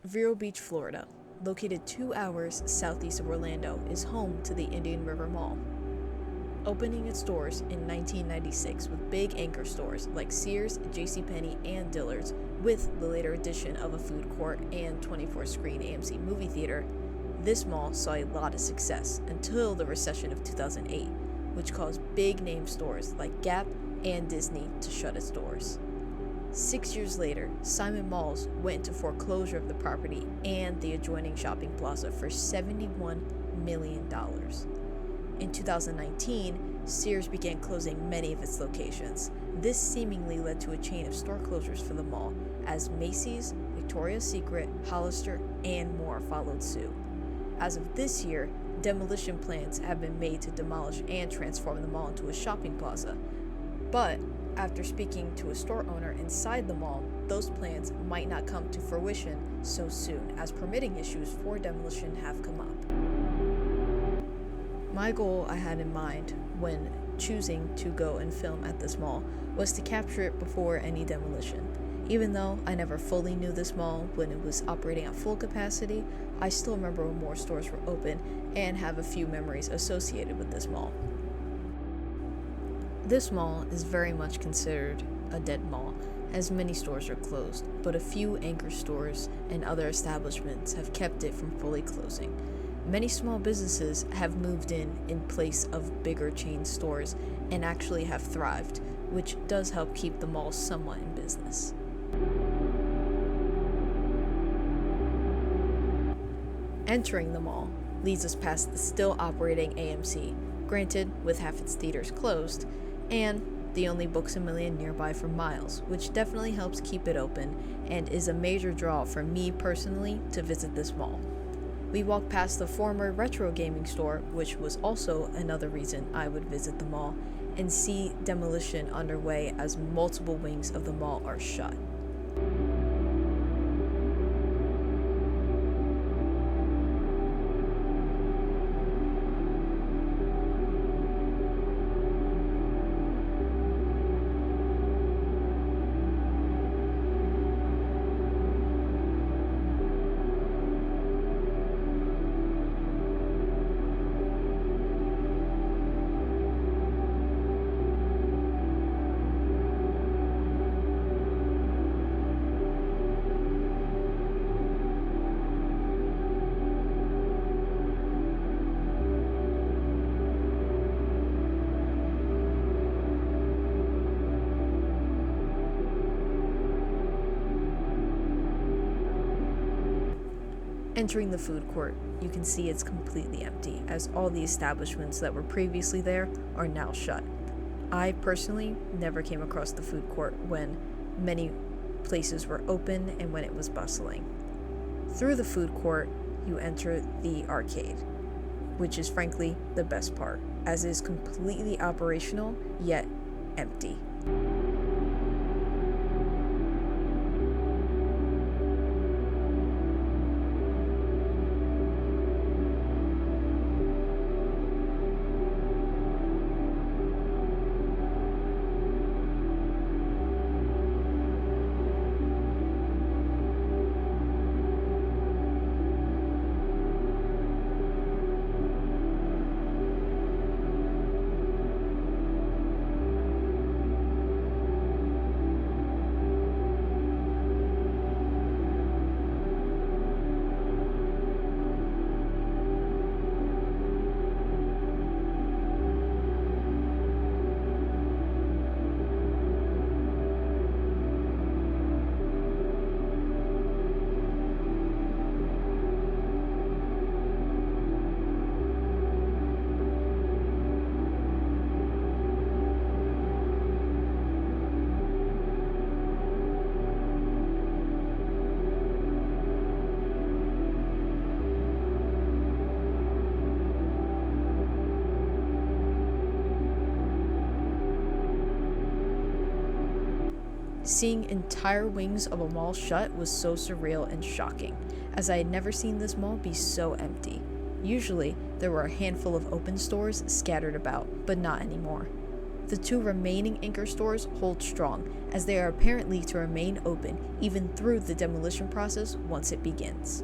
Vero Beach, Florida, located 2 hours southeast of Orlando, is home to the Indian River Mall. Opening its doors in 1996 with big anchor stores like Sears, JCPenney, and Dillard's, with the later addition of a food court and 24-screen AMC movie theater, this mall saw a lot of success until the recession of 2008, which caused big-name stores like Gap and Disney to shut its doors. 6 years later, Simon Malls went into foreclosure of the property and the adjoining shopping plaza for $71 million. In 2019, Sears began closing many of its locations. This seemingly led to a chain of store closures for the mall, as Macy's, Victoria's Secret, Hollister, and more followed suit. As of this year, demolition plans have been made to demolish and transform the mall into a shopping plaza. But after speaking to a store owner inside the mall, those plans might not come to fruition so soon, as permitting issues for demolition have come up. My goal I had in mind when choosing to go and film at this mall was to capture it before any demolition. Even though I never fully knew this mall when it was operating at full capacity, I still remember when more stores were open and have a few memories associated with this mall. This mall is very much considered a dead mall, as many stores are closed, but a few anchor stores and other establishments have kept it from fully closing. Many small businesses have moved in place of bigger chain stores and actually have thrived, which does help keep the mall somewhat in business. Entering the mall leads us past the still operating AMC, granted with half its theaters closed, and the only Books A Million nearby for miles, which definitely helps keep it open and is a major draw for me personally to visit this mall. We walk past the former retro gaming store, which was also another reason I would visit the mall, and see demolition underway as multiple wings of the mall are shut. Entering the food court, you can see it's completely empty, as all the establishments that were previously there are now shut. I personally never came across the food court when many places were open and when it was bustling. Through the food court, you enter the arcade, which is frankly the best part, as it is completely operational yet empty. Seeing entire wings of a mall shut was so surreal and shocking, as I had never seen this mall be so empty. Usually, there were a handful of open stores scattered about, but not anymore. The two remaining anchor stores hold strong, as they are apparently to remain open even through the demolition process once it begins.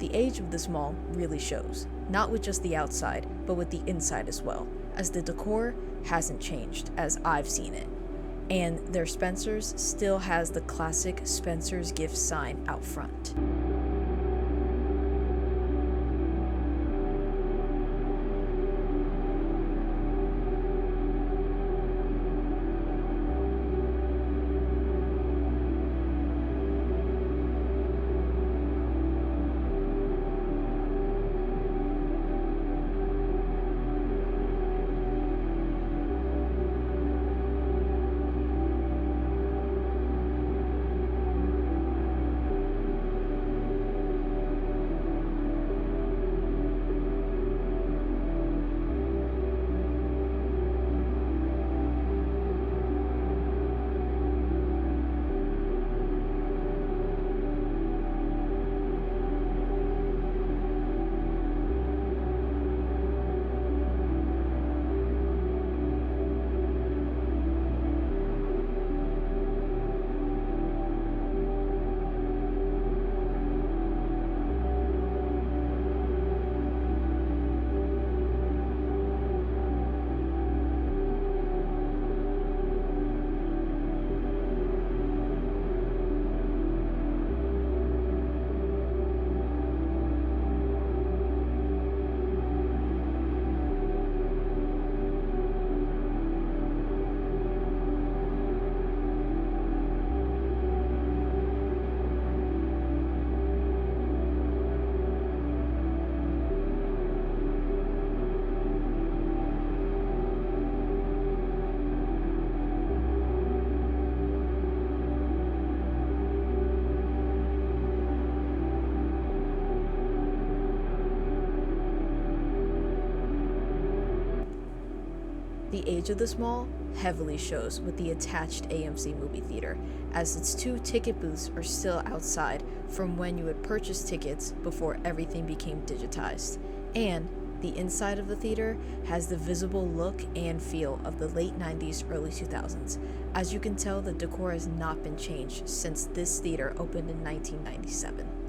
The age of this mall really shows, not with just the outside, but with the inside as well, as the decor hasn't changed as I've seen it. And their Spencer's still has the classic Spencer's gift sign out front. The age of this mall heavily shows with the attached AMC movie theater, as its two ticket booths are still outside from when you would purchase tickets before everything became digitized. And the inside of the theater has the visible look and feel of the late 90s, early 2000s. As you can tell, the decor has not been changed since this theater opened in 1997.